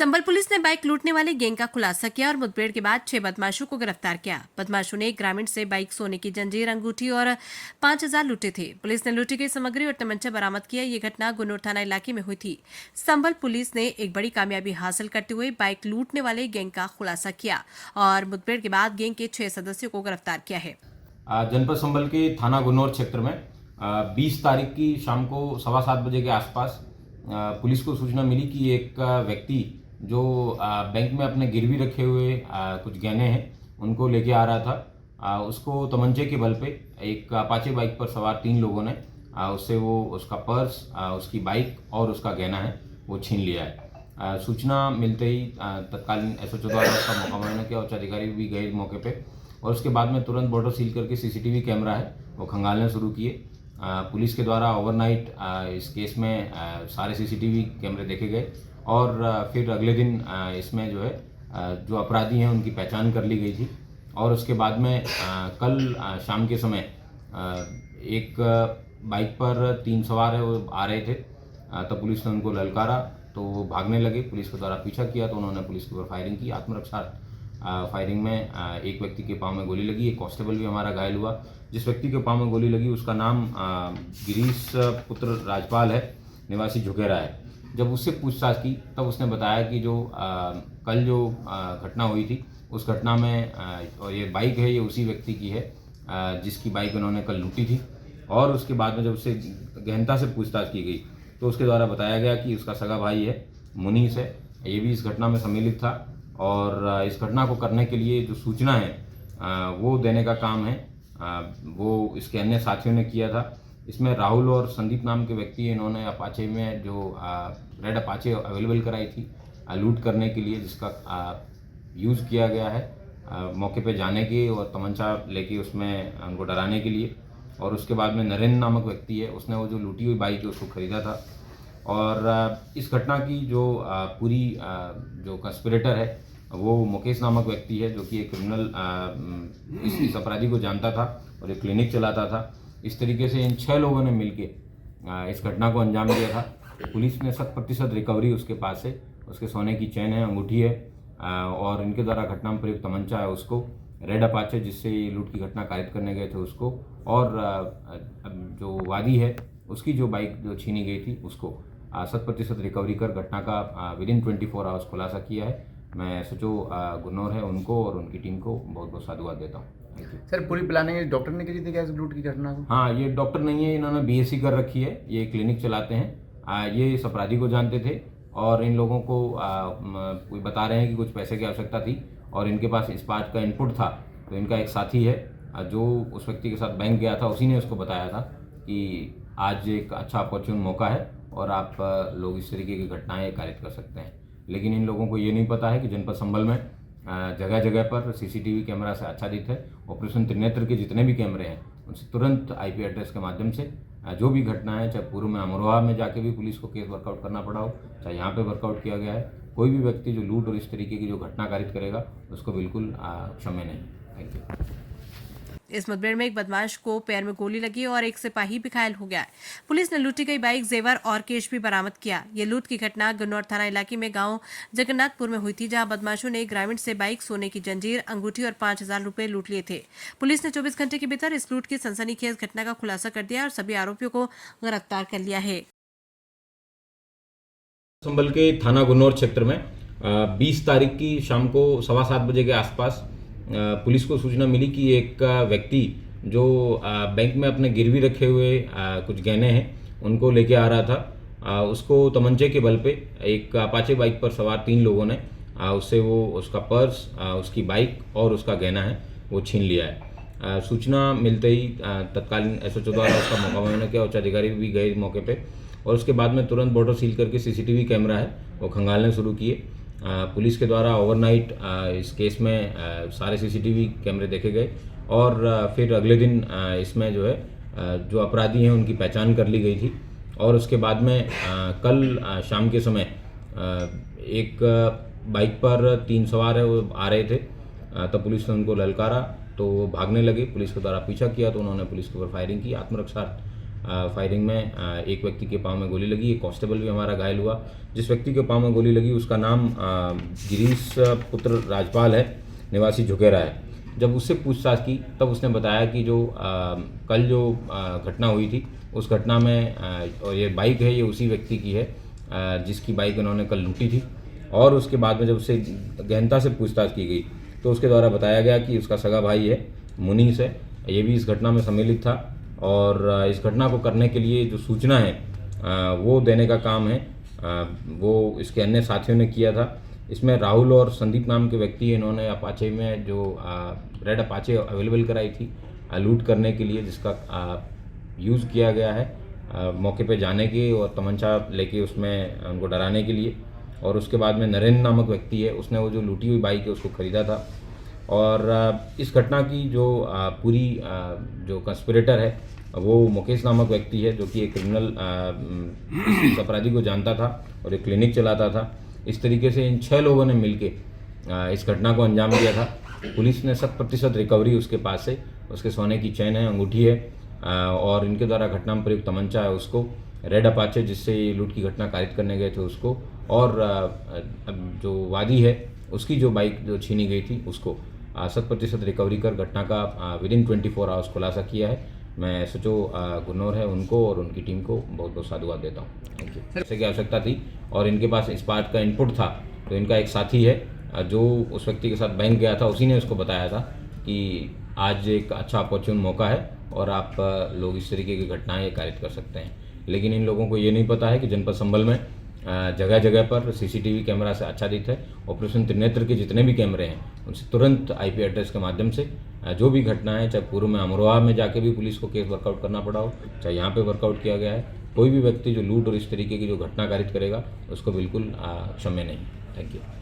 संबल police ने bike लूटने वाले गैंग का खुलासा किया और मुठभेड़ के बाद 6 बदमाशों को गिरफ्तार किया। बदमाशों ने एक ग्रामीण से बाइक, सोने की जंजीर, अंगूठी और 5,000 लूटे थे। पुलिस ने लूटी गई सामग्री और तमंचा बरामद किया। ये घटना गुन्नौर थाना इलाके में हुई थी। संबल पुलिस ने एक बड़ी कामयाबी हासिल करते हुए बाइक लूटने वाले गैंग का खुलासा किया और मुठभेड़ के बाद गैंग के 6 सदस्यों को गिरफ्तार किया है। जनपद संबल के थाना गुन्नौर क्षेत्र में 20 तारीख की शाम को 7:15 बजे के आसपास पुलिस को सूचना मिली कि एक व्यक्ति जो बैंक में अपने गिरवी रखे हुए कुछ गहने हैं उनको लेके आ रहा था। उसको तमंचे के बल पे एक अपाचे बाइक पर सवार 3 लोगों ने उससे वो उसका पर्स, उसकी बाइक और उसका गहना है वो छीन लिया है। सूचना मिलते ही तत्कालीन SHO द्वारा उसका मुआयना किया। उच्च अधिकारी भी गए मौके पे और उसके बाद में तुरंत बॉर्डर सील करके CCTV कैमरा है वो खंगालने शुरू किए। पुलिस के द्वारा ओवरनाइट इस केस में सारे CCTV कैमरे देखे गए और फिर अगले दिन इसमें जो है जो अपराधी हैं उनकी पहचान कर ली गई थी। और उसके बाद में कल शाम के समय एक बाइक पर 3 सवार है वो आ रहे थे। तब पुलिस ने उनको ललकारा तो वो भागने लगे। पुलिस के द्वारा पीछा किया तो उन्होंने पुलिस के ऊपर फायरिंग की। आत्मरक्षा फायरिंग में एक व्यक्ति के पाँव में गोली लगी। एक कांस्टेबल भी हमारा घायल हुआ। जिस व्यक्ति के पाँव में गोली लगी उसका नाम गिरीश पुत्र राजपाल है, निवासी झुकेरा है। जब उससे पूछताछ की तब उसने बताया कि जो कल जो घटना हुई थी उस घटना में और ये बाइक है ये उसी व्यक्ति की है जिसकी बाइक उन्होंने कल लूटी थी। और उसके बाद में जब उससे गहनता से पूछताछ की गई तो उसके द्वारा बताया गया कि उसका सगा भाई है, मुनीस है, ये भी इस घटना में सम्मिलित था। और इस घटना को करने के लिए जो सूचना है वो देने का काम है वो इसके अन्य साथियों ने किया था। इसमें राहुल और संदीप नाम के व्यक्ति इन्होंने अपाचे में जो रेड अपाचे अवेलेबल कराई थी लूट करने के लिए, जिसका यूज़ किया गया है मौके पे जाने के और तमंचा लेके उसमें उनको डराने के लिए। और उसके बाद में नरेंद्र नामक व्यक्ति है, उसने वो जो लूटी हुई बाइक है उसको ख़रीदा था। और इस घटना की जो पूरी जो कंस्पिरेटर है वो मुकेश नामक व्यक्ति है जो कि एक क्रिमिनल इस अपराधी को जानता था और एक क्लिनिक चलाता था। इस तरीके से इन 6 लोगों ने मिलके इस घटना को अंजाम दिया था। पुलिस ने 100% रिकवरी उसके पास से, उसके सोने की चेन है, अंगूठी है और इनके द्वारा घटना में प्रयुक्त तमंचा है उसको, रेड अपाचे जिससे ये लूट की घटना कारित करने गए थे उसको, और जो वादी है उसकी जो बाइक जो छीनी गई थी उसको 100% रिकवरी कर घटना का विदिन 24 आवर्स खुलासा किया है। मैं SHO गुन्नौर है उनको और उनकी टीम को बहुत बहुत साधुवाद देता हूँ। सर, पूरी प्लानिंग डॉक्टर ने की थी क्या इस लूट की घटना को? हाँ, ये डॉक्टर नहीं है, इन्होंने BSc कर रखी है, ये क्लिनिक चलाते हैं। ये इस अपराधी को जानते थे और इन लोगों को कोई बता रहे हैं कि कुछ पैसे की आवश्यकता थी और इनके पास इस बात का इनपुट था। तो इनका एक साथी है जो उस व्यक्ति के साथ बैंक गया था, उसी ने उसको बताया था कि आज एक अच्छा अपॉर्चुन मौका है और आप लोग इस तरीके की घटनाएं कारित कर सकते हैं। लेकिन इन लोगों को ये नहीं पता है कि जनपद संबल में जगह जगह पर CCTV कैमरा से आच्छादित है। ऑपरेशन त्रिनेत्र के जितने भी कैमरे हैं उनसे तुरंत IP एड्रेस के माध्यम से जो भी घटना है, चाहे पूर्व में अमरोहा में जाके भी पुलिस को केस वर्कआउट करना पड़ा हो, चाहे यहाँ पे वर्कआउट किया गया है, कोई भी व्यक्ति जो लूट और इस तरीके की जो घटना कारित करेगा उसको बिल्कुल क्षम्य नहीं। Thank you. इस मुठभेड़ में एक बदमाश को पैर में गोली लगी और एक सिपाही भी घायल हो गया। पुलिस ने लूटी गई बाइक, जेवर और कैश भी बरामद किया। ये लूट की घटना गुन्नौर थाना इलाके में गांव जगन्नाथपुर में हुई थी, जहां बदमाशों ने एक ग्रामीण से बाइक, सोने की जंजीर, अंगूठी और 5,000 रुपए लूट लिए थे। पुलिस ने 24 घंटे के भीतर इस लूट की सनसनीखेज घटना का खुलासा कर दिया और सभी आरोपियों को गिरफ्तार कर लिया है। संबल के थाना गुन्नौर क्षेत्र में 20 तारीख की शाम को 7:15 बजे के आसपास पुलिस को सूचना मिली कि एक व्यक्ति जो बैंक में अपने गिरवी रखे हुए कुछ गहने हैं उनको लेके आ रहा था। उसको तमंचे के बल पे एक अपाचे बाइक पर सवार 3 लोगों ने उससे वो उसका पर्स, उसकी बाइक और उसका गहना है वो छीन लिया है। सूचना मिलते ही तत्कालीन SHO द्वारा उसका मुआयना किया। उच्च अधिकारी भी गए मौके पे और उसके बाद में तुरंत बॉर्डर सील करके CCTV कैमरा है वो खंगालने शुरू किए। पुलिस के द्वारा ओवरनाइट इस केस में सारे CCTV कैमरे देखे गए और फिर अगले दिन इसमें जो है जो अपराधी हैं उनकी पहचान कर ली गई थी। और उसके बाद में कल शाम के समय एक बाइक पर 3 सवार है वो आ रहे थे। तब पुलिस ने उनको ललकारा तो वो भागने लगे। पुलिस के द्वारा पीछा किया तो उन्होंने पुलिस के ऊपर फायरिंग की। आत्मरक्षा फायरिंग में एक व्यक्ति के पाँव में गोली लगी, एक कांस्टेबल भी हमारा घायल हुआ। जिस व्यक्ति के पाँव में गोली लगी उसका नाम गिरीश पुत्र राजपाल है, निवासी झुकेरा है। जब उससे पूछताछ की तब उसने बताया कि जो कल जो घटना हुई थी उस घटना में और ये बाइक है, ये उसी व्यक्ति की है जिसकी बाइक उन्होंने कल लूटी थी। और उसके बाद में जब उससे गहनता से पूछताछ की गई तो उसके द्वारा बताया गया कि उसका सगा भाई है, मुनीस है, ये भी इस घटना में सम्मिलित था और इस घटना को करने के लिए जो सूचना है वो देने का काम है वो इसके अन्य साथियों ने किया था। इसमें राहुल और संदीप नाम के व्यक्ति, इन्होंने अपाचे में जो रेड अपाचे अवेलेबल कराई थी लूट करने के लिए, जिसका यूज़ किया गया है मौके पे जाने के और तमंचा लेके उसमें उनको डराने के लिए। और उसके बाद में नरेंद्र नामक व्यक्ति है, उसने वो जो लूटी हुई बाइक है उसको ख़रीदा था। और इस घटना की जो पूरी जो कंस्पिरेटर है वो मुकेश नामक व्यक्ति है, जो कि एक क्रिमिनल इस अपराधी को जानता था और एक क्लिनिक चलाता था। इस तरीके से इन 6 लोगों ने मिलके इस घटना को अंजाम दिया था। पुलिस ने 100% रिकवरी उसके पास से, उसके सोने की चैन है, अंगूठी है और इनके द्वारा घटना में प्रयुक्त तमंचा है उसको, रेड अपाचे जिससे ये लूट की घटना कारित करने गए थे उसको, और जो वादी है उसकी जो बाइक जो छीनी गई थी उसको 100% रिकवरी कर घटना का विदिन 24 आवर्स खुलासा किया है। मैं SHO गुन्नौर है उनको और उनकी टीम को बहुत बहुत साधुवाद देता हूँ। Thank you. पैसे की आवश्यकता थी और इनके पास इस बात का इनपुट था, तो इनका एक साथी है जो उस व्यक्ति के साथ बैंक गया था, उसी ने उसको बताया था कि आज एक अच्छा अपॉर्चुन मौका है और आप लोग इस तरीके की घटनाएं कारित कर सकते हैं। लेकिन इन लोगों को ये नहीं पता है कि जनपद संभल में जगह जगह पर CCTV कैमरा से आच्छादित है। ऑपरेशन त्रिनेत्र के जितने भी कैमरे हैं उनसे तुरंत IP एड्रेस के माध्यम से जो भी घटना है, चाहे पूर्व में अमरोहा में जाके भी पुलिस को केस वर्कआउट करना पड़ा हो, चाहे यहाँ पे वर्कआउट किया गया है, कोई भी व्यक्ति जो लूट और इस तरीके की जो घटना कारित करेगा उसको बिल्कुल क्षम्य नहीं। Thank you.